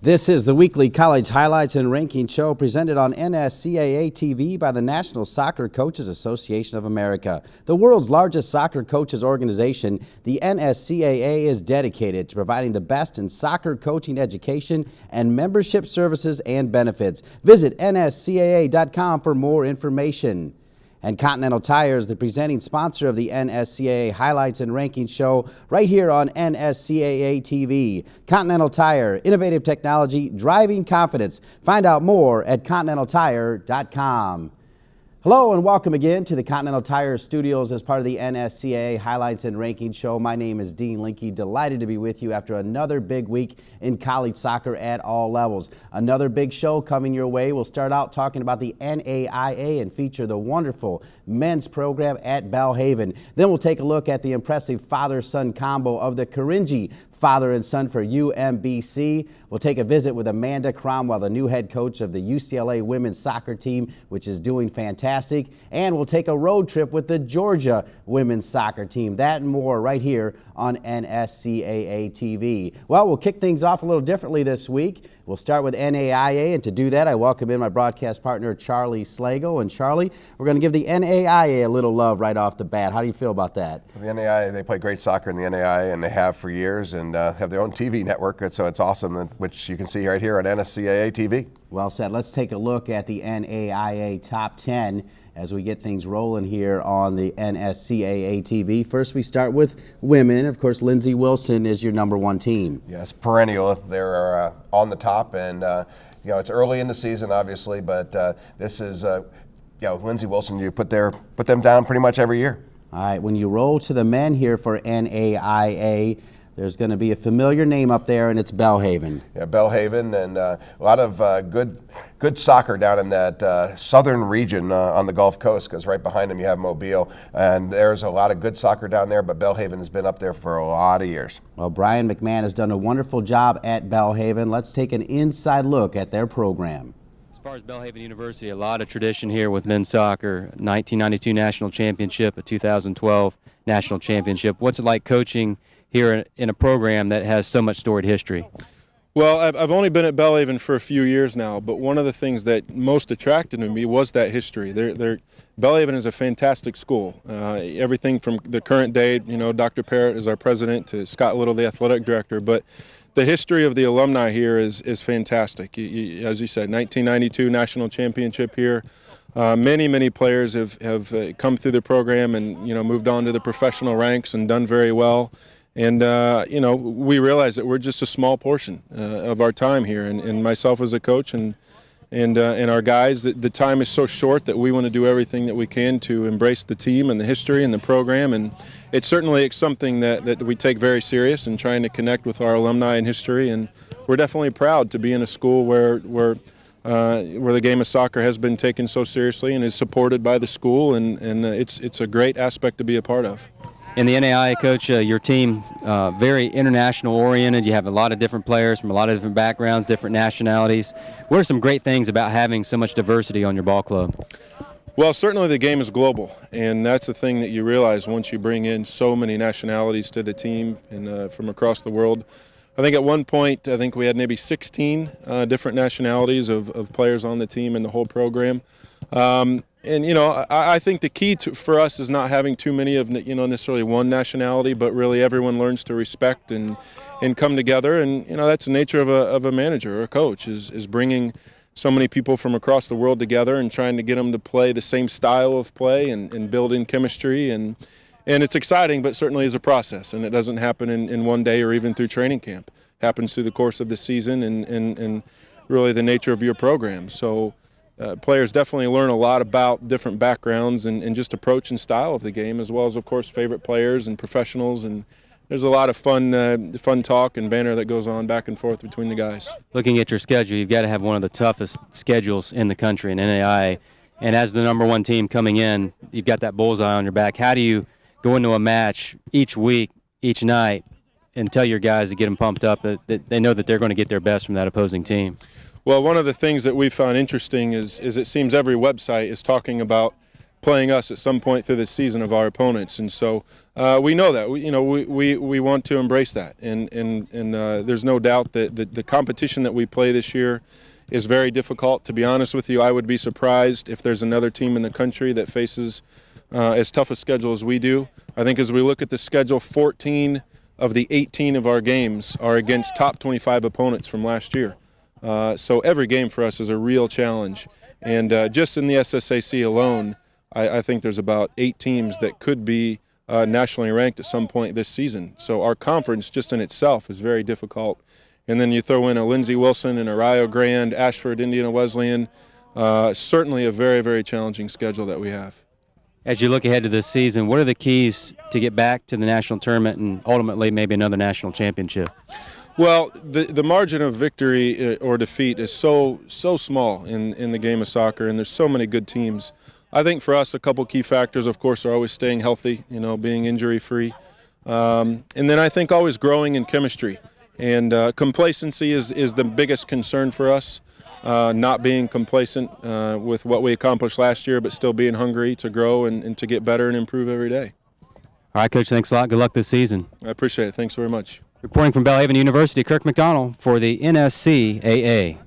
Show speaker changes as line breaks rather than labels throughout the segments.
This is the weekly college highlights and ranking show presented on NSCAA TV by the National Soccer Coaches Association of America. The world's largest soccer coaches organization, the NSCAA is dedicated to providing the best in soccer coaching education and membership services and benefits. Visit nscaa.com for more information. And Continental Tire is the presenting sponsor of the NSCAA Highlights and Rankings show right here on NSCAA TV. Continental Tire, innovative technology, driving confidence. Find out more at continentaltire.com. Hello and welcome again to the Continental Tire Studios as part of the NSCAA Highlights and Rankings show. My name is Dean Linke, delighted to be with you after another big week in college soccer at all levels. Another big show coming your way. We'll start out talking about the NAIA and feature the wonderful men's program at Belhaven. Then we'll take a look at the impressive father-son combo of the Caringi father and son for UMBC. We'll take a visit with Amanda Cromwell, the new head coach of the UCLA women's soccer team, which is doing fantastic. And we'll take a road trip with the Georgia women's soccer team. That and more right here on NSCAA TV. Well, we'll kick things off a little differently this week. We'll start with NAIA, and to do that, I welcome in my broadcast partner, Charlie Slago. And Charlie, we're going to give the NAIA a little love right off the bat. How do you feel about that?
The NAIA, they play great soccer in the NAIA, and they have for years, and have their own TV network, so it's awesome, which you can see right here on NSCAA TV. Well
said. Let's take a look at the NAIA Top 10 as we get things rolling here on the NSCAA TV. First, we start with women. Of course, Lindsey Wilson is your number one team.
Yes, perennial. They're on the top, and it's early in the season, obviously, but this is Lindsey Wilson. You put them down pretty much every year.
All right, when you roll to the men here for NAIA, there's going to be a familiar name up there, and it's Belhaven.
Yeah, Belhaven, and a lot of good soccer down in that southern region on the Gulf Coast, because right behind them you have Mobile, and there's a lot of good soccer down there, but Belhaven has been up there for a lot of years.
Well, Brian McMahon has done a wonderful job at Belhaven. Let's take an inside look at their program.
As far as Belhaven University, a lot of tradition here with men's soccer. 1992 national championship, a 2012 national championship. What's it like coaching here in a program that has so much storied history?
Well, I've only been at Belhaven for a few years now, but one of the things that most attracted me was that history. Belhaven is a fantastic school. Everything from the current day, Dr. Parrott is our president, to Scott Little, the athletic director, but the history of the alumni here is fantastic. As you said, 1992 national championship here. Many players have come through the program and moved on to the professional ranks and done very well. And, we realize that we're just a small portion of our time here. And myself as a coach and our guys, the time is so short that we want to do everything that we can to embrace the team and the history and the program. And it's certainly something that we take very serious in trying to connect with our alumni and history. And we're definitely proud to be in a school where the game of soccer has been taken so seriously and is supported by the school. And it's a great aspect to be a part of.
In the NAIA, Coach, your team, very international oriented. You have a lot of different players from a lot of different backgrounds, different nationalities. What are some great things about having so much diversity on your ball club?
Well, certainly the game is global, and that's the thing that you realize once you bring in so many nationalities to the team and from across the world. I think at one point, we had maybe 16 different nationalities of players on the team in the whole program. I think the key for us is not having too many of necessarily one nationality, but really everyone learns to respect and come together. And that's the nature of a manager or a coach is bringing so many people from across the world together and trying to get them to play the same style of play and build in chemistry. And it's exciting, but certainly is a process, and it doesn't happen in one day or even through training camp. It happens through the course of the season and really the nature of your program. So players definitely learn a lot about different backgrounds and just approach and style of the game, as well as, of course, favorite players and professionals. And there's a lot of fun talk and banter that goes on back and forth between the guys.
Looking at your schedule, you've got to have one of the toughest schedules in the country in NAIA. And as the number one team coming in, you've got that bullseye on your back. How do you go into a match each week, each night, and tell your guys to get them pumped up that they know that they're going to get their best from that opposing team?
Well, one of the things that we found interesting is it seems every website is talking about playing us at some point through the season of our opponents. And so we know that. We want to embrace that. And there's no doubt that the competition that we play this year is very difficult. To be honest with you, I would be surprised if there's another team in the country that faces as tough a schedule as we do. I think as we look at the schedule, 14 of the 18 of our games are against top 25 opponents from last year. So every game for us is a real challenge. And just in the SSAC alone, I think there's about 8 teams that could be nationally ranked at some point this season. So our conference just in itself is very difficult. And then you throw in a Lindsey Wilson and a Rio Grande, Ashford, Indiana Wesleyan, certainly a very, very challenging schedule that we have.
As you look ahead to this season, what are the keys to get back to the national tournament and ultimately maybe another national championship?
Well, the margin of victory or defeat is so small in the game of soccer, and there's so many good teams. I think for us, a couple key factors, of course, are always staying healthy, being injury-free. And then I think always growing in chemistry. And complacency is the biggest concern for us, not being complacent with what we accomplished last year, but still being hungry to grow and to get better and improve every day.
All right, Coach, thanks a lot. Good luck this season.
I appreciate it. Thanks very much.
Reporting from Belhaven University, Kirk McDonald for the NSCAA.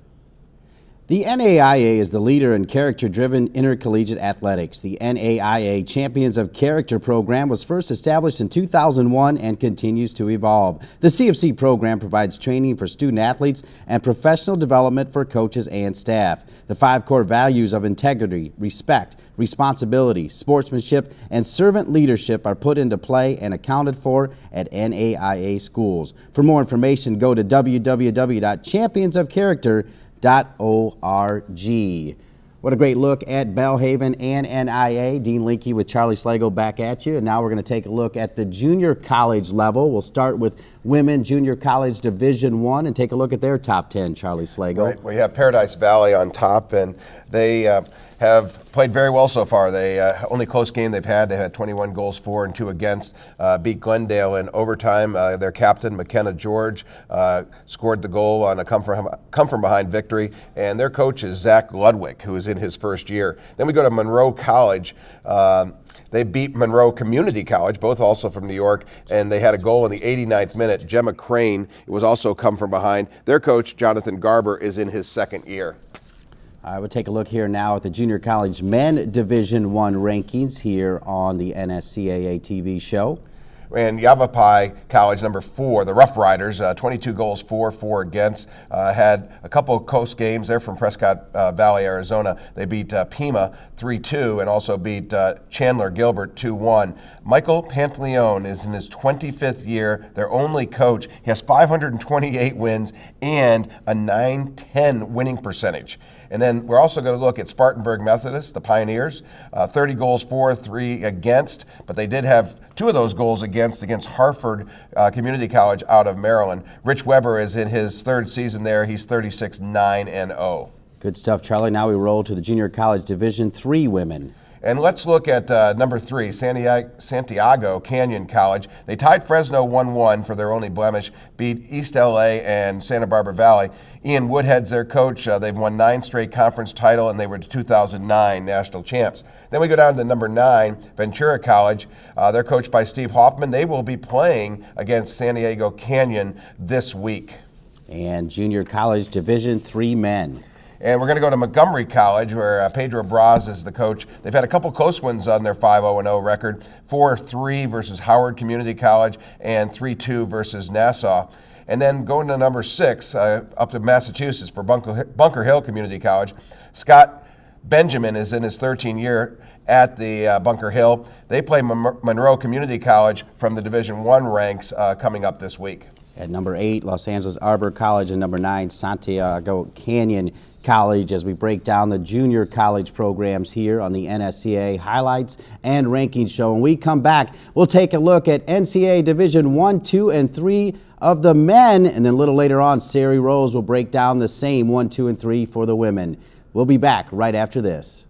The NAIA is the leader in character-driven intercollegiate athletics. The NAIA Champions of Character program was first established in 2001 and continues to evolve. The CFC program provides training for student athletes and professional development for coaches and staff. The 5 core values of integrity, respect, responsibility, sportsmanship, and servant leadership are put into play and accounted for at NAIA schools. For more information, go to www.championsofcharacter.org. What a great look at Belhaven and NAIA. Dean Linke with Charlie Slagle back at you. And now we're going to take a look at the junior college level. We'll start with women junior college Division I and take a look at their top 10, Charlie Slagle.
Right. We have Paradise Valley on top, and they have played very well so far. They only close game they've had. They had 21 goals for and 2 against. Beat Glendale in overtime. Their captain, McKenna George, scored the goal on a come from behind victory. And their coach is Zach Ludwig, who is in his first year. Then we go to Monroe College. They beat Monroe Community College, both also from New York, and they had a goal in the 89th minute. Gemma Crane, it was also come from behind. Their coach, Jonathan Garber, is in his second year.
I will take a look here now at the Junior College Men Division I rankings here on the NSCAA TV show.
And Yavapai College, number 4, the Rough Riders, 22 goals for, 4 against, had a couple of close games. They're from Prescott Valley, Arizona. They beat Pima 3-2 and also beat Chandler Gilbert 2-1. Michael Pantaleone is in his 25th year, their only coach. He has 528 wins and a .910 winning percentage. And then we're also going to look at Spartanburg Methodist, the Pioneers, 30 goals for, 3 against, but they did have 2 of those goals against Harford Community College out of Maryland. Rich Weber is in his 3rd season there. He's 36-9-0.
Good stuff, Charlie. Now we roll to the Junior College Division III women.
And let's look at number 3, Santiago Canyon College. They tied Fresno 1-1 for their only blemish, beat East LA and Santa Barbara Valley. Ian Woodhead's their coach. They've won 9 straight conference title, and they were the 2009 national champs. Then we go down to number 9, Ventura College. They're coached by Steve Hoffman. They will be playing against San Diego Canyon this week.
And Junior College Division III men.
And we're going to go to Montgomery College, where Pedro Braz is the coach. They've had a couple close wins on their 5-0-0 record, 4-3 versus Howard Community College and 3-2 versus Nassau. And then going to number 6, up to Massachusetts for Bunker Hill Community College. Scott Benjamin is in his 13th year at the Bunker Hill. They play Monroe Community College from the Division I ranks coming up this week.
At number 8, Los Angeles Arbor College, and number 9, Santiago Canyon College, as we break down the junior college programs here on the NSCAA Highlights and Rankings Show. When we come back, we'll take a look at NCAA Division I, II, and III of the men, and then a little later on, Sari Rose will break down the same 1, 2, and 3 for the women. We'll be back right after this.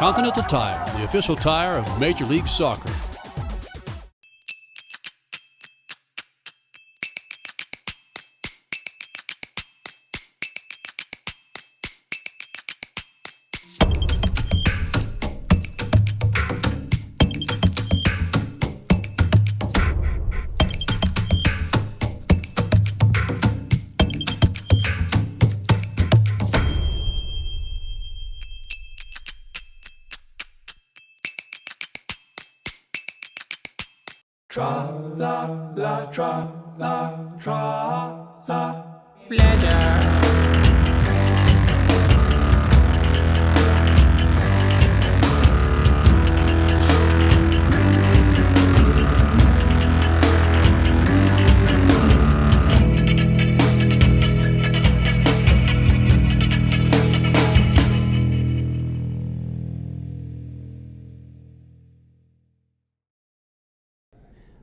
Continental Tire, the official tire of Major League Soccer.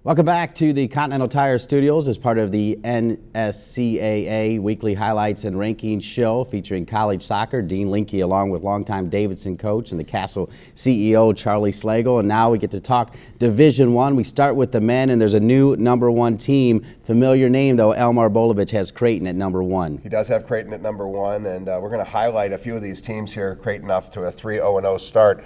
Welcome back to the Continental Tire Studios as part of the NSCAA Weekly Highlights and Rankings show featuring college soccer. Dean Linke along with longtime Davidson coach and the Castle CEO Charlie Slagle. And now we get to talk Division I. We start with the men, and there's a new #1 team. Familiar name, though. Elmar Bolovich has Creighton at #1.
He does have Creighton at #1, and we're going to highlight a few of these teams here. Creighton off to a 3-0-0 start.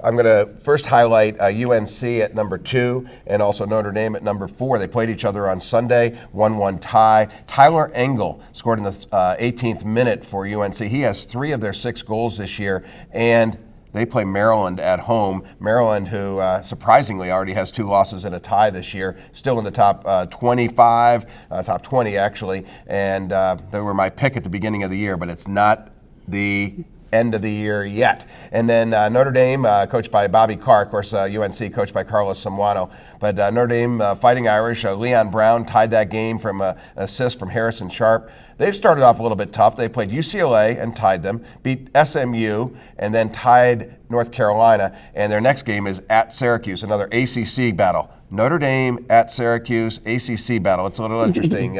I'm going to first highlight UNC at #2 and also Notre Dame at #4. They played each other on Sunday, 1-1 tie. Tyler Engel scored in the 18th minute for UNC. He has 3 of their 6 goals this year, and they play Maryland at home. Maryland, who surprisingly already has 2 losses and a tie this year, still in the top 25, top 20 actually, and they were my pick at the beginning of the year, but it's not the end of the year yet. And then Notre Dame, coached by Bobby Carr, of course, UNC coached by Carlos Samuano. But Notre Dame, Fighting Irish, Leon Brown tied that game from an assist from Harrison Sharp. They've started off a little bit tough. They played UCLA and tied them, beat SMU, and then tied North Carolina. And their next game is at Syracuse, another ACC battle. Notre Dame at Syracuse, ACC battle. It's a little interesting,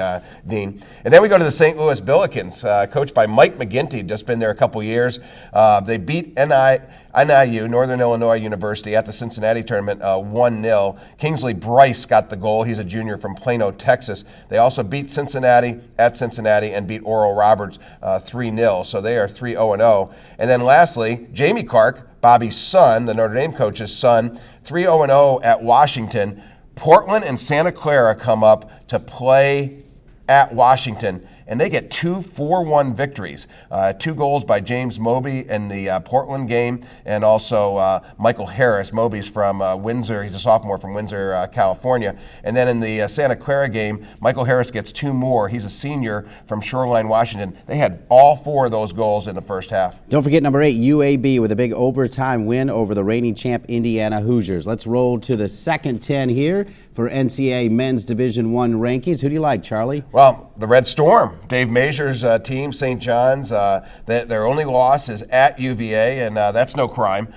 Dean. And then we go to the St. Louis Billikens, coached by Mike McGinty, just been there a couple years. They beat NIU, Northern Illinois University, at the Cincinnati tournament 1-0. Kingsley Bryce got the goal. He's a junior from Plano, Texas. They also beat Cincinnati at Cincinnati and beat Oral Roberts 3-0. So they are 3-0-0. And then lastly, Jamie Clark, Bobby's son, the Notre Dame coach's son, 3-0-0 at Washington. Portland and Santa Clara come up to play at Washington, and they get 2 4-1 victories. 2 goals by James Moby in the Portland game, and also Michael Harris. Moby's from Windsor. He's a sophomore from Windsor, California. And then in the Santa Clara game, Michael Harris gets 2 more. He's a senior from Shoreline, Washington. They had all 4 of those goals in the first half.
Don't forget #8, UAB, with a big overtime win over the reigning champ Indiana Hoosiers. Let's roll to the second 10 here for NCAA Men's Division I rankings. Who do you like, Charlie?
Well, the Red Storm, Dave Mazur's team, St. John's. Their only loss is at UVA, and that's no crime.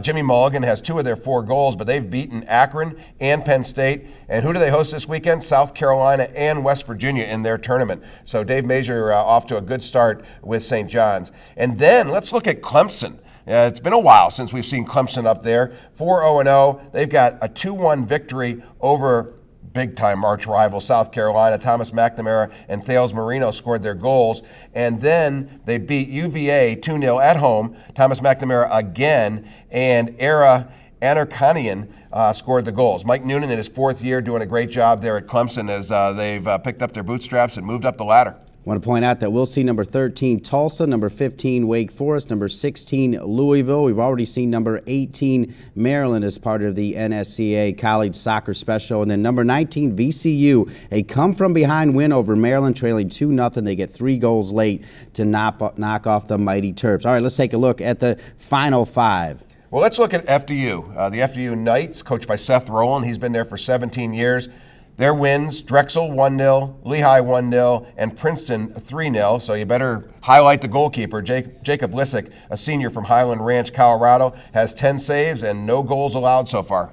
Jimmy Mulligan has 2 of their 4 goals, but they've beaten Akron and Penn State. And who do they host this weekend? South Carolina and West Virginia in their tournament. So Dave Mazur off to a good start with St. John's. And then let's look at Clemson. It's been a while since we've seen Clemson up there. 4-0-0. They've got a 2-1 victory over big-time arch rival South Carolina. Thomas McNamara and Thales Marino scored their goals. And then they beat UVA 2-0 at home. Thomas McNamara again, and Era Anarkanian scored the goals. Mike Noonan in his 4th year doing a great job there at Clemson as they've picked up their bootstraps and moved up the ladder.
I want to point out that we'll see #13 Tulsa, #15 Wake Forest, #16 Louisville. We've already seen #18 Maryland as part of the NSCAA College Soccer Special. And then #19 VCU, a come-from-behind win over Maryland, trailing 2-0. They get 3 goals late to knock off the mighty Terps. All right, let's take a look at the final 5.
Well, let's look at FDU. The FDU Knights, coached by Seth Rowland. He's been there for 17 years. Their wins, Drexel 1-0, Lehigh 1-0, and Princeton 3-0. So you better highlight the goalkeeper. Jacob Lissick, a senior from Highland Ranch, Colorado, has 10 saves and no goals allowed so far.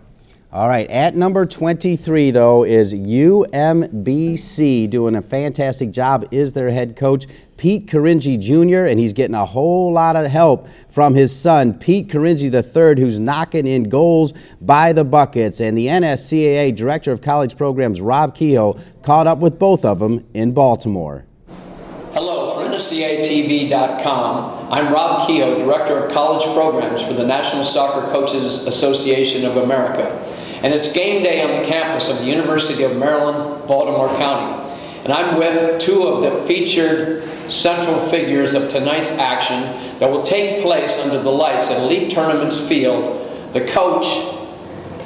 All right, at number 23, though, is UMBC, doing a fantastic job, is their head coach, Pete Caringi Jr., and he's getting a whole lot of help from his son, Pete Caringi III, who's knocking in goals by the buckets. And the NSCAA Director of College Programs, Rob Kehoe, caught up with both of them in Baltimore.
Hello, for NSCAATV.com, I'm Rob Kehoe, Director of College Programs for the National Soccer Coaches Association of America. And it's game day on the campus of the University of Maryland, Baltimore County. And I'm with two of the featured central figures of tonight's action that will take place under the lights at Elite Tournaments Field, the coach,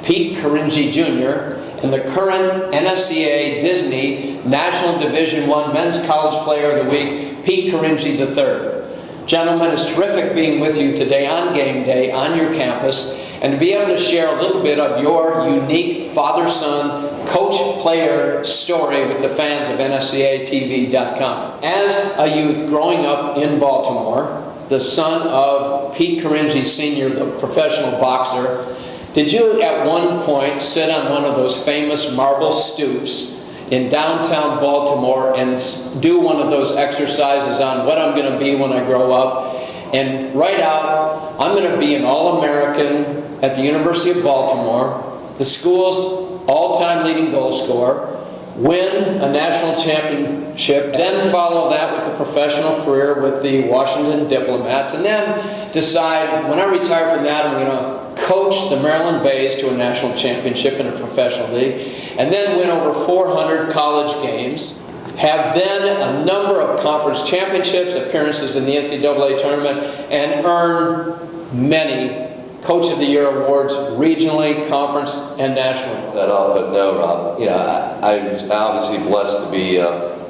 Pete Caringi Jr., and the current NSCAA Disney National Division I Men's College Player of the Week, Pete Caringi III. Gentlemen, it's terrific being with you today on game day on your campus, and to be able to share a little bit of your unique father-son, coach-player story with the fans of NSCAATV.com. As a youth growing up in Baltimore, the son of Pete Caringi Sr., the professional boxer, did you at one point sit on one of those famous marble stoops in downtown Baltimore and do one of those exercises on what I'm going to be when I grow up, and write out, I'm going to be an All-American at the University of Baltimore, the school's all-time leading goal scorer, win a national championship, then follow that with a professional career with the Washington Diplomats, and then decide, when I retire from that, I'm going to coach the Maryland Bays to a national championship in a professional league, and then win over 400 college games, have then a number of conference championships, appearances in the NCAA tournament, and earn many Coach of the Year awards regionally, conference, and nationally.
But no, Rob. You know, I was obviously blessed to be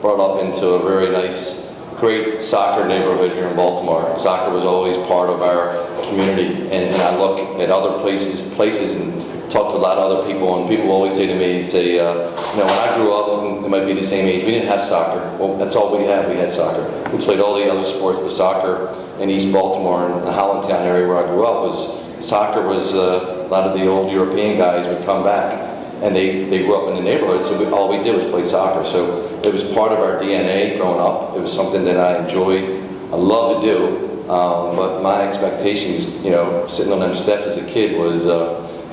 brought up into a very nice, great soccer neighborhood here in Baltimore. Soccer was always part of our community, and I look at other places and talk to a lot of other people, and people always say to me, you know, when I grew up, and it might be the same age, we didn't have soccer. Well, that's all we had. We had soccer. We played all the other sports, but soccer in East Baltimore and the Hollandtown area where I grew up soccer was a lot of the old European guys would come back, and they grew up in the neighborhood, so all we did was play soccer. So it was part of our DNA growing up. It was something that I enjoyed, I loved to do, but my expectations, you know, sitting on them steps as a kid was,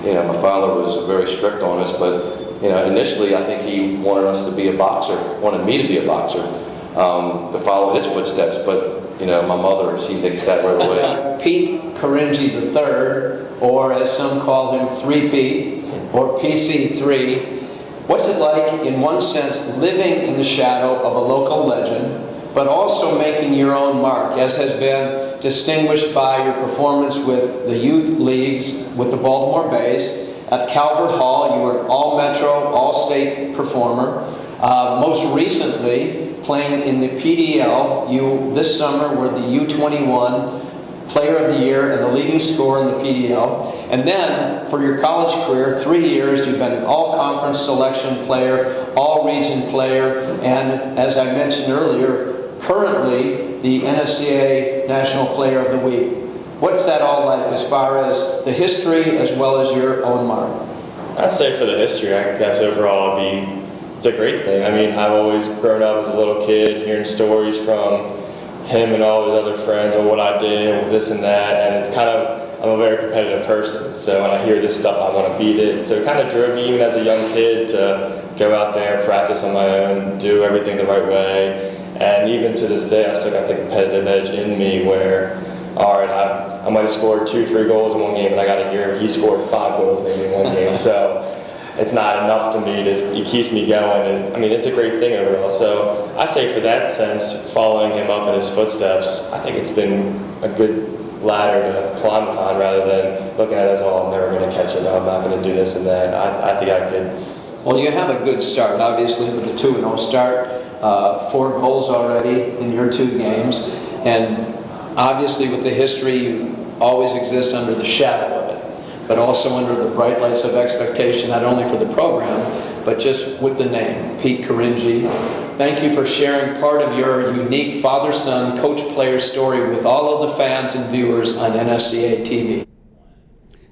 you know, my father was very strict on us, but, you know, initially I think he wanted us to be a boxer, wanted me to be a boxer, to follow his footsteps, but you know, my mother, she thinks that right away.
Pete Caringi III, or as some call him 3P, or PC3, what's it like, in one sense, living in the shadow of a local legend, but also making your own mark, as has been distinguished by your performance with the youth leagues with the Baltimore Bays? At Calvert Hall, you were an all-Metro, all-state performer. Most recently, playing in the PDL, you this summer were the U21 Player of the Year and the leading scorer in the PDL. And then, for your college career, 3 years, you've been an all-conference selection player, all-region player, and as I mentioned earlier, currently the NSCAA National Player of the Week. What's that all like as far as the history as well as your own mark?
I'd say for the history, I guess overall it's a great thing. I mean, I've always grown up as a little kid hearing stories from him and all his other friends on what I did, this and that, and it's kind of, I'm a very competitive person, so when I hear this stuff, I want to beat it. So it kind of drove me, even as a young kid, to go out there, practice on my own, do everything the right way, and even to this day, I still got the competitive edge in me where, all right, I might have scored 2-3 goals in one game, and I got to hear he scored 5 goals maybe in one game, so it's not enough to me. It keeps me going, and I mean, it's a great thing overall. So I say for that sense, following him up in his footsteps, I think it's been a good ladder to climb upon rather than looking at it as, oh, I'm never going to catch it, I'm not going to do this and that. I think I could.
Well, you have a good start, obviously, with the 2-0 start, 4 goals already in your 2 games, and obviously with the history, you always exist under the shadow of it, but also under the bright lights of expectation, not only for the program, but just with the name, Pete Caringi. Thank you for sharing part of your unique father-son, coach-player story with all of the fans and viewers on NSCAA TV.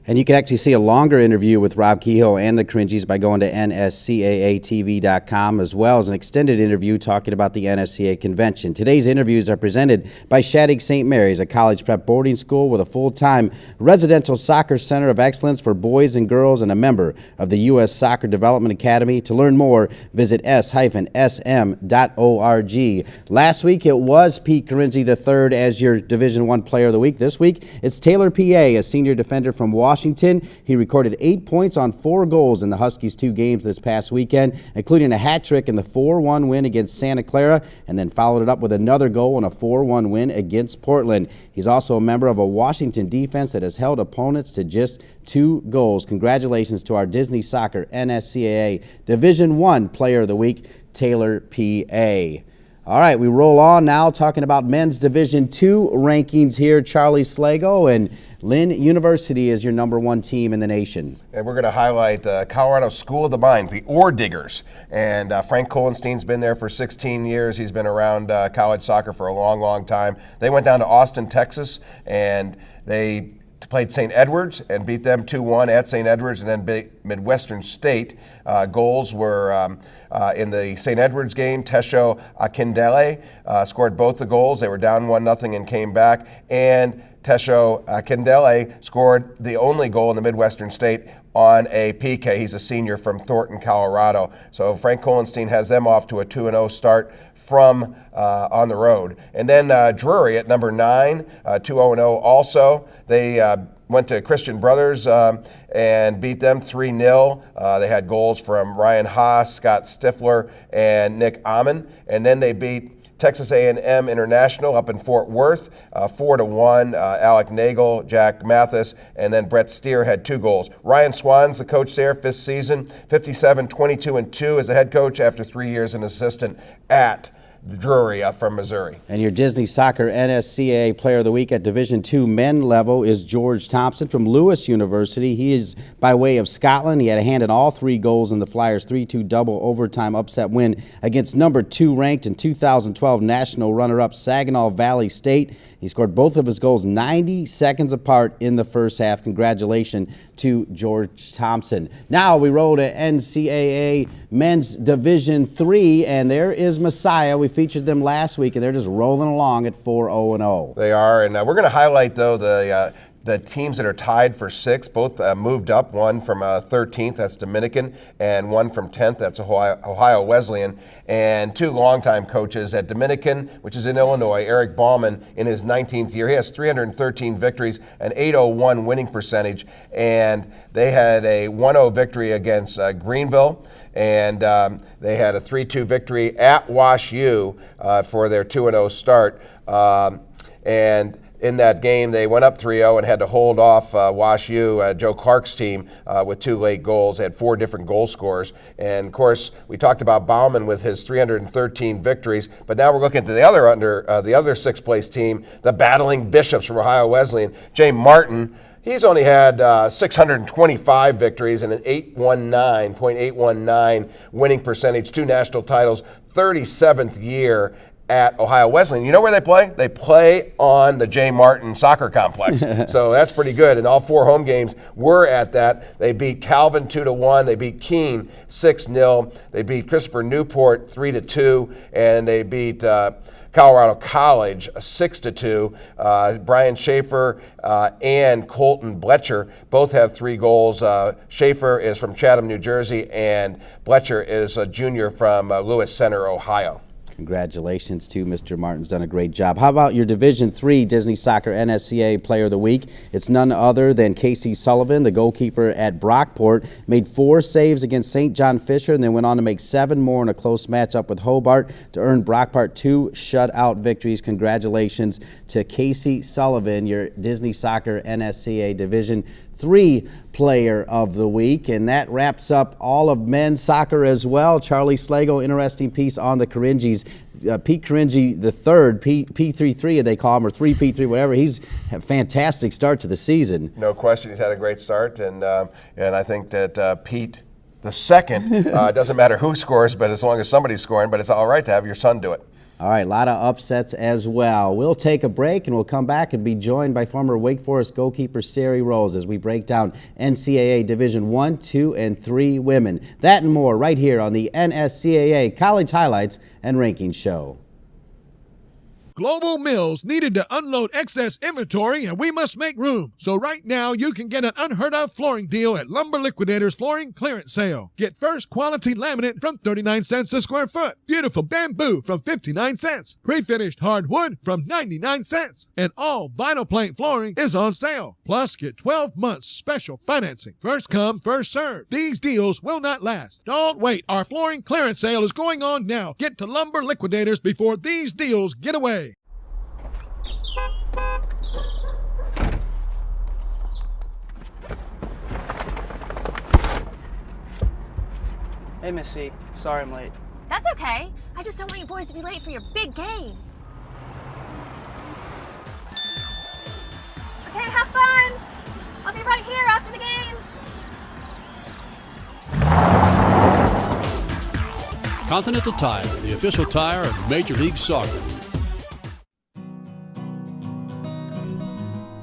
And you can actually see a longer interview with Rob Kehoe and the Caringis by going to NSCAATV.com, as well as an extended interview talking about the NSCAA convention. Today's interviews are presented by Shattuck St. Mary's, a college prep boarding school with a full-time residential soccer center of excellence for boys and girls and a member of the U.S. Soccer Development Academy. To learn more, visit s-sm.org. Last week, it was Pete Caringi III as your Division I Player of the Week. This week, it's Taylor P.A., a senior defender from Washington. He recorded 8 points on 4 goals in the Huskies' 2 games this past weekend, including a hat trick in the 4-1 win against Santa Clara, and then followed it up with another goal in a 4-1 win against Portland. He's also a member of a Washington defense that has held opponents to just 2 goals. Congratulations to our Disney Soccer NSCAA Division I Player of the Week, Taylor P.A. All right, we roll on now talking about men's Division II rankings here. Charlie Slago and Lynn University is your #1 team in the nation.
And we're going to highlight the Colorado School of the Mines, the Ore Diggers. And Frank Kohlenstein's been there for 16 years. He's been around college soccer for a long, long time. They went down to Austin, Texas, and they played St. Edwards and beat them 2-1 at St. Edwards, and then beat Midwestern State. Goals were in the St. Edwards game, Tesho Akindele scored both the goals. They were down 1-0 and came back. And Tesho Akindele scored the only goal in the Midwestern State on a PK. He's a senior from Thornton, Colorado. So Frank Kohlenstein has them off to a 2-0 start from on the road. And then Drury at number 9, 2-0 also. They went to Christian Brothers and beat them 3-0. They had goals from Ryan Haas, Scott Stifler, and Nick Amon. And then they beat Texas A&M International up in Fort Worth, 4-1. Alec Nagel, Jack Mathis, and then Brett Steer had 2 goals. Ryan Swan's the coach there, 5th season, 57-22-2 as the head coach after 3 years an assistant at the Drury from Missouri.
And your Disney Soccer NSCAA Player of the Week at Division II men level is George Thompson from Lewis University. He is by way of Scotland. He had a hand in all 3 goals in the Flyers' 3-2 double overtime upset win against number 2 ranked and 2012 national runner-up Saginaw Valley State. He scored both of his goals 90 seconds apart in the first half. Congratulations to George Thompson. Now we roll to NCAA Men's Division III, and there is Messiah. We featured them last week, and they're just rolling along at 4-0-0.
They are, and we're going to highlight, though, the teams that are tied for 6th. Both moved up, one from 13th, that's Dominican, and one from 10th, that's Ohio Wesleyan. And 2 longtime coaches at Dominican, which is in Illinois, Eric Ballman in his 19th year. He has 313 victories, an .801 winning percentage, and they had a 1-0 victory against Greenville. And they had a 3-2 victory at Wash U for their 2-0 start. And in that game, they went up 3-0 and had to hold off Wash U, Joe Clark's team, with 2 late goals. They had 4 different goal scorers. And, of course, we talked about Bauman with his 313 victories. But now we're looking at the other 6th-place team, the Battling Bishops from Ohio Wesleyan. Jay Martin, he's only had 625 victories and an .819 winning percentage, 2 national titles, 37th year at Ohio Wesleyan. You know where they play? They play on the Jay Martin Soccer Complex. So that's pretty good. And all 4 home games were at that. They beat Calvin 2-1. They beat Keene 6-0. They beat Christopher Newport 3-2. And they beat Colorado College 6-2. Brian Schaefer and Colton Bletcher both have 3 goals. Schaefer is from Chatham, New Jersey, and Bletcher is a junior from Lewis Center, Ohio.
Congratulations to Mr. Martin's done a great job. How about your Division III Disney Soccer NSCAA Player of the Week? It's none other than Casey Sullivan, the goalkeeper at Brockport, made 4 saves against St. John Fisher and then went on to make 7 more in a close matchup with Hobart to earn Brockport 2 shutout victories. Congratulations to Casey Sullivan, your Disney Soccer NSCAA Division III Player of the Week. And that wraps up all of men's soccer as well. Charlie Slago, interesting piece on the Caringis. Pete Caringi the third, P33 they call him, or 3P3, whatever. He's had a fantastic start to the season.
No question, he's had a great start, and I think that Pete the second, doesn't matter who scores, but as long as somebody's scoring, but it's all right to have your son do it.
All right, a lot of upsets as well. We'll take a break and we'll come back and be joined by former Wake Forest goalkeeper Sari Rose as we break down NCAA Division I, II, and III women. That and more right here on the NSCAA College Highlights and Rankings Show.
Global Mills needed to unload excess inventory and we must make room. So right now you can get an unheard of flooring deal at Lumber Liquidators Flooring Clearance Sale. Get first quality laminate from 39 cents a square foot. Beautiful bamboo from 59 cents. Pre-finished hardwood from 99 cents. And all vinyl plank flooring is on sale. Plus get 12 months special financing. First come, first served. These deals will not last. Don't wait. Our flooring clearance sale is going on now. Get to Lumber Liquidators before these deals get away.
Hey, Missy. Sorry I'm late.
That's okay. I just don't want you boys to be late for your big game. Okay, have fun. I'll be right here after the game.
Continental Tire, the official tire of Major League Soccer.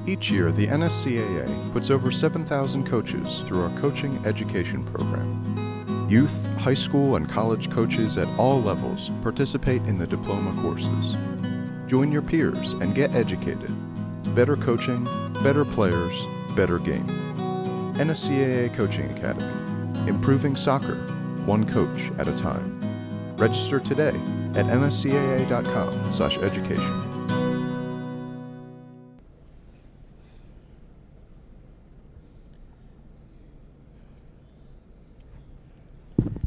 Each year, the NSCAA puts over 7,000 coaches through our coaching education program. Youth, high school, and college coaches at all levels participate in the diploma courses. Join your peers and get educated. Better coaching, better players, better game. NSCAA Coaching Academy. Improving soccer, one coach at a time. Register today at nscaa.com/education.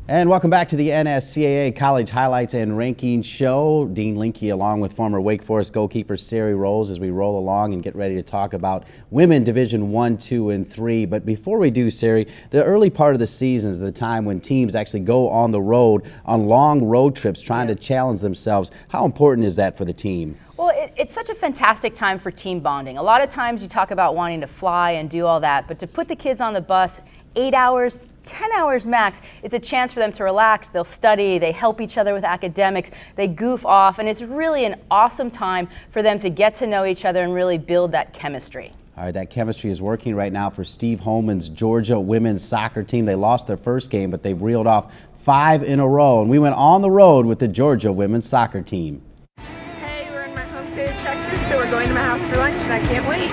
And welcome back to the NSCAA College Highlights and Rankings Show. Dean Linke along with former Wake Forest goalkeeper Sari Rose as we roll along and get ready to talk about Women Division I, II, and III. But before we do, Sari, the early part of the season is the time when teams actually go on the road on long road trips trying to challenge themselves. How important is that for the team?
Well, it's such a fantastic time for team bonding. A lot of times you talk about wanting to fly and do all that, but to put the kids on the bus 8 hours, 10 hours max, it's a chance for them to relax. They'll study, they help each other with academics, they goof off, and it's really an awesome time for them to get to know each other and really build that chemistry.
All right, that chemistry is working right now for Steve Holman's Georgia women's soccer team. They lost their first game, but they've reeled off 5 in a row, and we went on the road with the Georgia women's soccer team.
Hey, we're in my home state of Texas, so we're going to my house for lunch, and I can't wait.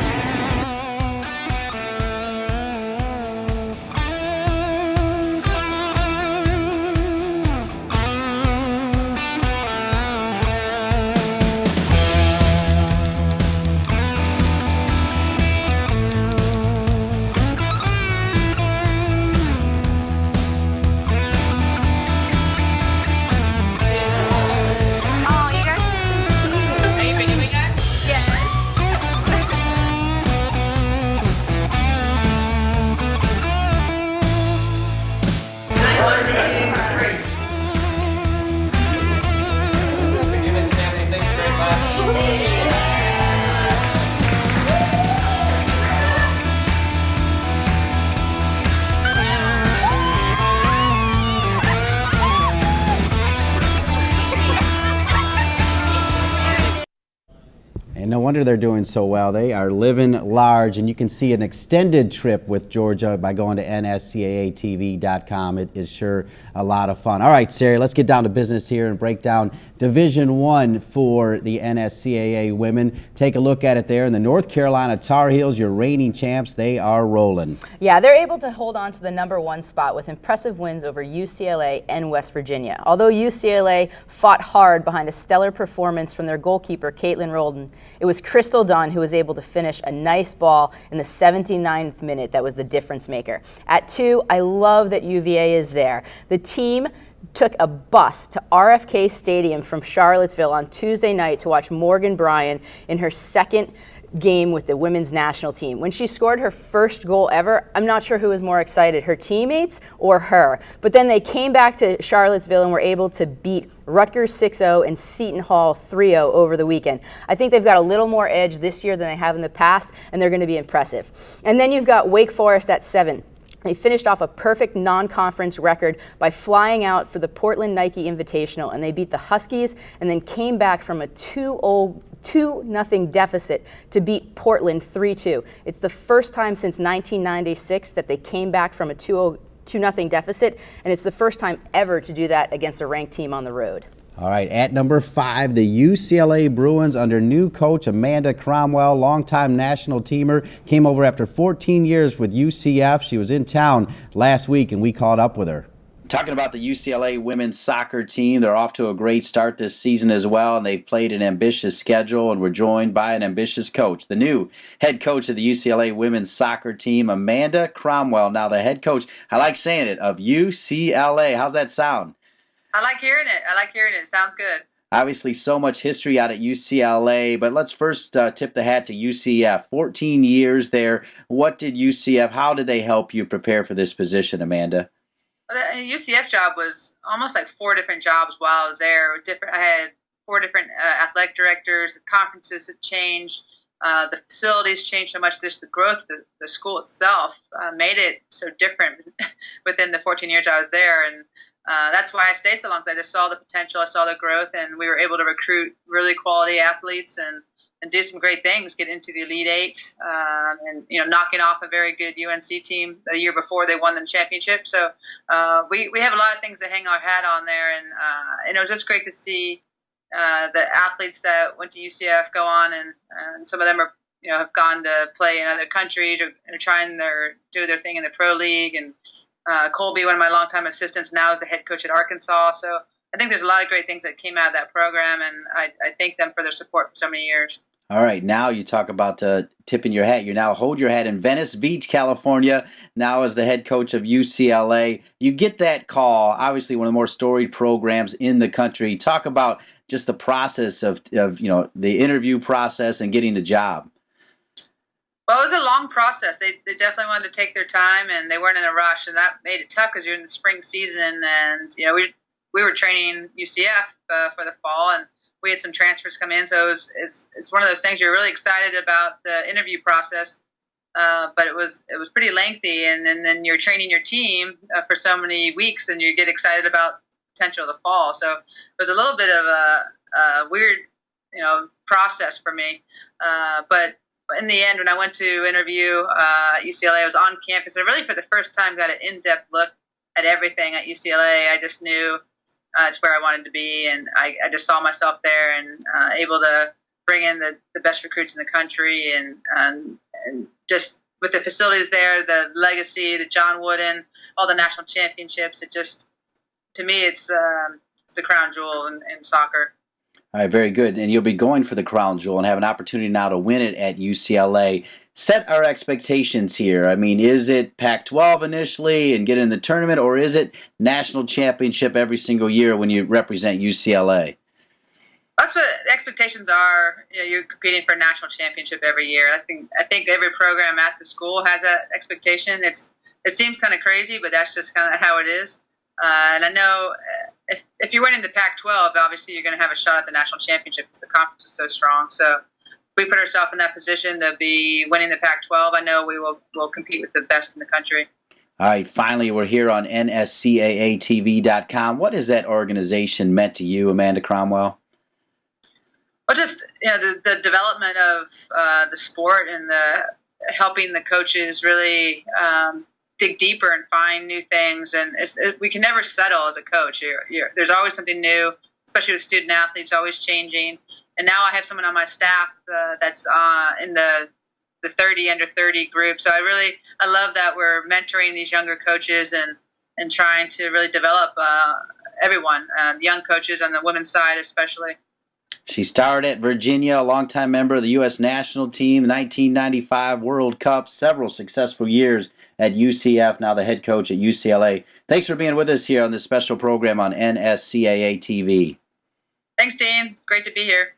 And no wonder they're doing so well. They are living large, and you can see an extended trip with Georgia by going to nscaatv.com. It is sure a lot of fun. All right, Sari, let's get down to business here and break down Division I for the NSCAA women. Take a look at it there. And the North Carolina Tar Heels, your reigning champs, they are rolling.
Yeah, they're able to hold on to the #1 spot with impressive wins over UCLA and West Virginia. Although UCLA fought hard behind a stellar performance from their goalkeeper, Caitlin Roldan, it was Crystal Dunn who was able to finish a nice ball in the 79th minute that was the difference maker. At 2, I love that UVA is there. The team took a bus to RFK Stadium from Charlottesville on Tuesday night to watch Morgan Bryan in her second game with the women's national team. When she scored her first goal ever, I'm not sure who was more excited, her teammates or her. But then they came back to Charlottesville and were able to beat Rutgers 6-0 and Seton Hall 3-0 over the weekend. I think they've got a little more edge this year than they have in the past, and they're going to be impressive. And then you've got Wake Forest at 7. They finished off a perfect non-conference record by flying out for the Portland Nike Invitational, and they beat the Huskies and then came back from a 2-0 deficit to beat Portland 3-2. It's the first time since 1996 that they came back from a 2-0 deficit, and it's the first time ever to do that against a ranked team on the road.
All right, at number 5, the UCLA Bruins under new coach Amanda Cromwell, longtime national teamer, came over after 14 years with UCF. She was in town last week, and we caught up with her. Talking about the UCLA women's soccer team, they're off to a great start this season as well, and they've played an ambitious schedule, and we're joined by an ambitious coach, the new head coach of the UCLA women's soccer team, Amanda Cromwell. Now, the head coach, I like saying it, of UCLA. How's that sound?
I like hearing it. Sounds good.
Obviously, so much history out at UCLA, but let's first tip the hat to UCF. 14 years there. What did UCF, how did they help you prepare for this position, Amanda?
The UCF job was almost like 4 different jobs while I was there. I had 4 different athletic directors. The conferences had changed. The facilities changed so much. Just the growth of the school itself made it so different within the 14 years I was there. And that's why I stayed so long, because I just saw the potential, I saw the growth, and we were able to recruit really quality athletes and do some great things, get into the Elite Eight, and knocking off a very good UNC team the year before they won the championship. So we have a lot of things to hang our hat on there, and it was just great to see the athletes that went to UCF go on, and some of them are have gone to play in other countries or trying do their thing in the pro league. And Colby, one of my longtime assistants, now is the head coach at Arkansas. So I think there's a lot of great things that came out of that program, and I thank them for their support for so many years.
All right, now you talk about tipping your hat. You now hold your hat in Venice Beach, California, now as the head coach of UCLA. You get that call, obviously one of the more storied programs in the country. Talk about just the process of the interview process and getting the job.
Well, it was a long process. They definitely wanted to take their time, and they weren't in a rush, and that made it tough because you're in the spring season, and we were training UCF for the fall, and we had some transfers come in, so it's one of those things you're really excited about the interview process, but it was pretty lengthy, and then you're training your team for so many weeks, and you get excited about potential of the fall. So it was a little bit of a weird process for me, but in the end, when I went to interview at UCLA, I was on campus, and really for the first time got an in-depth look at everything at UCLA. I just knew it's where I wanted to be, and I just saw myself there and able to bring in the best recruits in the country, and just with the facilities there, the legacy, the John Wooden, all the national championships. It just, to me, it's the crown jewel in soccer.
All right, very good. And you'll be going for the crown jewel and have an opportunity now to win it at UCLA. Set our expectations here. I mean, is it Pac-12 initially and get in the tournament, or is it national championship every single year when you represent UCLA?
That's what the expectations are. You're competing for a national championship every year. I think every program at the school has that expectation. It seems kind of crazy, but that's just kind of how it is. And I know if you're winning the Pac-12, obviously you're going to have a shot at the national championship because the conference is so strong. So we put ourselves in that position to be winning the Pac-12. I know we will compete with the best in the country.
All right, finally, we're here on NSCAATV.com. What has that organization meant to you, Amanda Cromwell?
Well, just the development of the sport and the helping the coaches really dig deeper and find new things. And we can never settle as a coach. There's always something new, especially with student athletes, always changing. And now I have someone on my staff that's in the 30 under 30 group. So I love that we're mentoring these younger coaches and trying to really develop everyone, young coaches on the women's side especially.
She starred at Virginia, a longtime member of the U.S. national team, 1995 World Cup, several successful years at UCF, now the head coach at UCLA. Thanks for being with us here on this special program on NSCAA TV.
Thanks, Dean. Great to be here.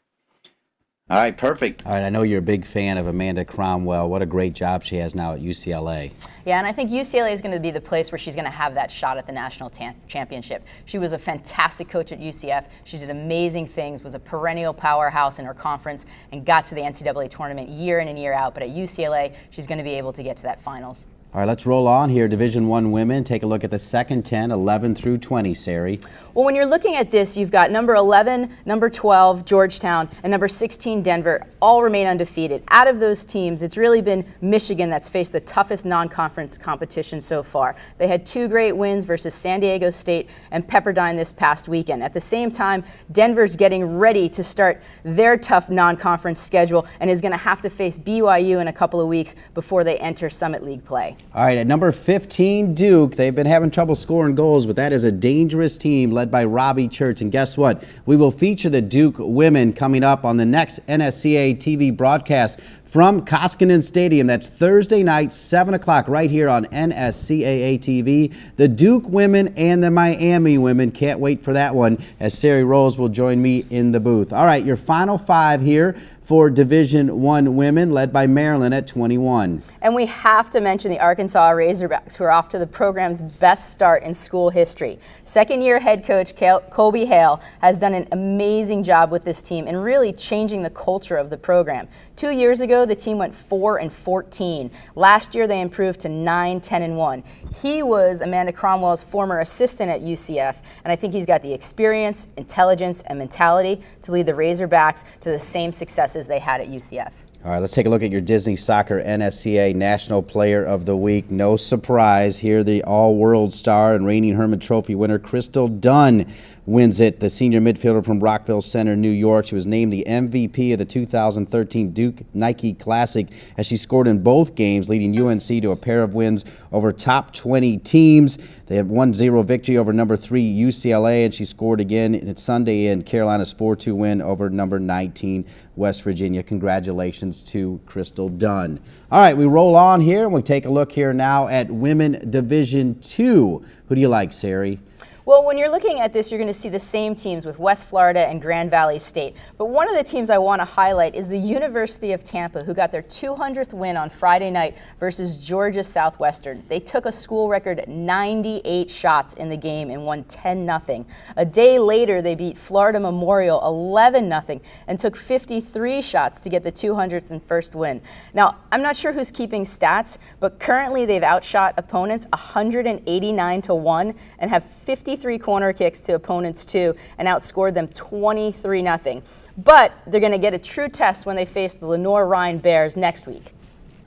All right, perfect. All right, I know you're a big fan of Amanda Cromwell. What a great job she has now at UCLA.
Yeah, and I think UCLA is going to be the place where she's going to have that shot at the national championship. She was a fantastic coach at UCF. She did amazing things, was a perennial powerhouse in her conference, and got to the NCAA tournament year in and year out. But at UCLA, she's going to be able to get to that finals.
All right, let's roll on here. Division I women. Take a look at the second 10, 11 through 20, Sari.
Well, when you're looking at this, you've got number 11, number 12, Georgetown, and number 16, Denver, all remain undefeated. Out of those teams, it's really been Michigan that's faced the toughest non-conference competition so far. They had 2 great wins versus San Diego State and Pepperdine this past weekend. At the same time, Denver's getting ready to start their tough non-conference schedule and is going to have to face BYU in a couple of weeks before they enter Summit League play.
All right, at number 15, Duke. They've been having trouble scoring goals, but that is a dangerous team led by Robbie Church. And guess what? We will feature the Duke women coming up on the next NSCAA TV broadcast from Koskinen Stadium. That's Thursday night, 7 o'clock, right here on NSCAA TV. The Duke women and the Miami women. Can't wait for that one, as Sari Rose will join me in the booth. All right, your final 5 here for Division I women, led by Maryland at 21.
And we have to mention the Arkansas Razorbacks, who are off to the program's best start in school history. Second-year head coach Colby Hale has done an amazing job with this team and really changing the culture of the program. 2 years ago, the team went 4-14. Last year, they improved to 9-10-1. He was Amanda Cromwell's former assistant at UCF, and I think he's got the experience, intelligence, and mentality to lead the Razorbacks to the same successes they had at UCF.
All right, let's take a look at your Disney Soccer NSCAA National Player of the Week. No surprise here, the all-world star and reigning Hermann Trophy winner, Crystal Dunn, wins it. The senior midfielder from Rockville Center, New York. She was named the MVP of the 2013 Duke Nike Classic as she scored in both games, leading UNC to a pair of wins over top 20 teams. They had 1-0 victory over number 3 UCLA, and she scored again Sunday in Carolina's 4-2 win over number 19 West Virginia. Congratulations to Crystal Dunn. All right, we roll on here, and we take a look here now at Women Division II. Who do you like, Sari?
Well, when you're looking at this, you're going to see the same teams with West Florida and Grand Valley State. But one of the teams I want to highlight is the University of Tampa, who got their 200th win on Friday night versus Georgia Southwestern. They took a school record 98 shots in the game and won 10-0. A day later, they beat Florida Memorial 11-0 and took 53 shots to get the 201st win. Now, I'm not sure who's keeping stats, but currently they've outshot opponents 189-1 and have 53 corner kicks to opponents too, and outscored them 23-0. But they're going to get a true test when they face the Lenore Rhine Bears next week.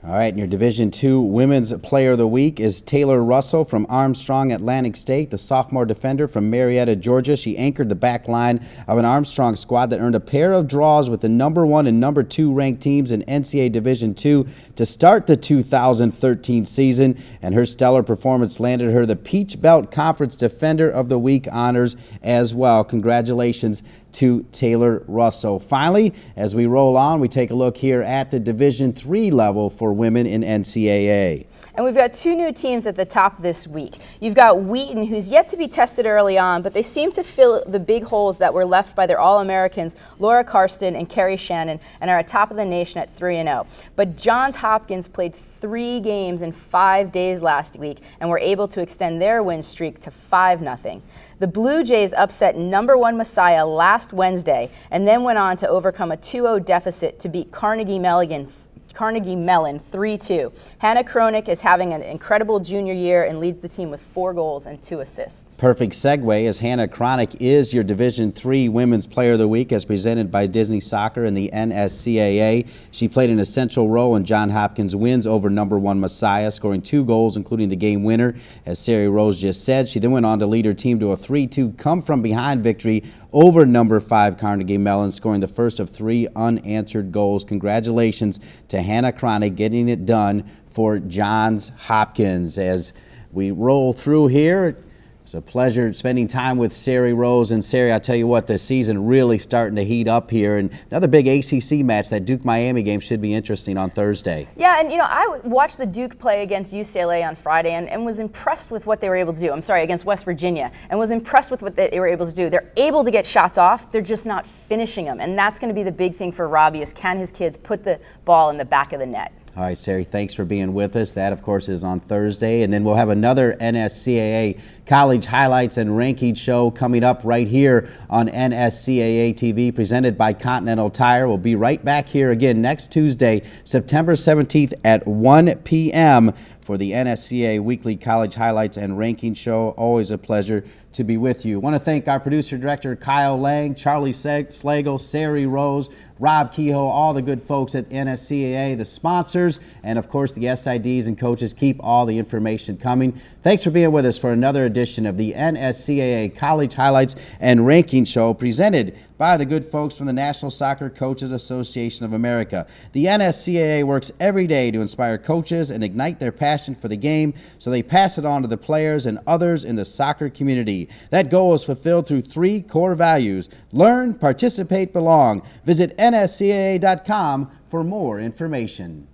All right, and your Division II Women's Player of the Week is Taylor Russell from Armstrong Atlantic State, the sophomore defender from Marietta, Georgia. She anchored the back line of an Armstrong squad that earned a pair of draws with the number 1 and number 2 ranked teams in NCAA Division II to start the 2013 season, and her stellar performance landed her the Peach Belt Conference Defender of the Week honors as well. Congratulations to Taylor Russell. Finally, as we roll on, we take a look here at the Division III level for women in NCAA.
And we've got 2 new teams at the top this week. You've got Wheaton, who's yet to be tested early on, but they seem to fill the big holes that were left by their All-Americans, Laura Karsten and Carrie Shannon, and are atop of the nation at 3-0. But Johns Hopkins played 3 games in 5 days last week and were able to extend their win streak to 5-0. The Blue Jays upset number 1 Messiah last Wednesday and then went on to overcome a 2-0 deficit to beat Carnegie Mellon 3-2. Hannah Kronick is having an incredible junior year and leads the team with 4 goals and 2 assists.
Perfect segue, as Hannah Kronick is your Division III Women's Player of the Week as presented by Disney Soccer and the NSCAA. She played an essential role in Johns Hopkins' wins over number 1 Messiah, scoring 2 goals, including the game winner, as Sari Rose just said. She then went on to lead her team to a 3-2 come-from-behind victory over number 5 Carnegie Mellon, scoring the first of 3 unanswered goals. Congratulations to Hannah Kronick getting it done for Johns Hopkins. As we roll through here, it's a pleasure spending time with Sari Rose. And Sari, I tell you what, the season really starting to heat up here. And another big ACC match, that Duke-Miami game, should be interesting on Thursday.
Yeah, and I watched the Duke play against UCLA on Friday and was impressed with what they were able to do. Against West Virginia, and was impressed with what they were able to do. They're able to get shots off, they're just not finishing them. And that's going to be the big thing for Robbie, is can his kids put the ball in the back of the net?
All right, Sari, thanks for being with us. That, of course, is on Thursday. And then we'll have another NSCAA College Highlights and Rankings show coming up right here on NSCAA TV, presented by Continental Tire. We'll be right back here again next Tuesday, September 17th at 1 p.m. for the NSCAA Weekly College Highlights and Ranking Show. Always a pleasure to be with you. I want to thank our producer director Kyle Lang, Charlie Slagle, Sari Rose, Rob Kehoe, all the good folks at NSCAA, the sponsors, and of course the SIDs and coaches. Keep all the information coming. Thanks for being with us for another edition of the NSCAA College Highlights and Ranking Show, presented by the good folks from the National Soccer Coaches Association of America. The NSCAA works every day to inspire coaches and ignite their passion for the game, so they pass it on to the players and others in the soccer community. That goal is fulfilled through 3 core values: learn, participate, belong. Visit NSCAA.com for more information.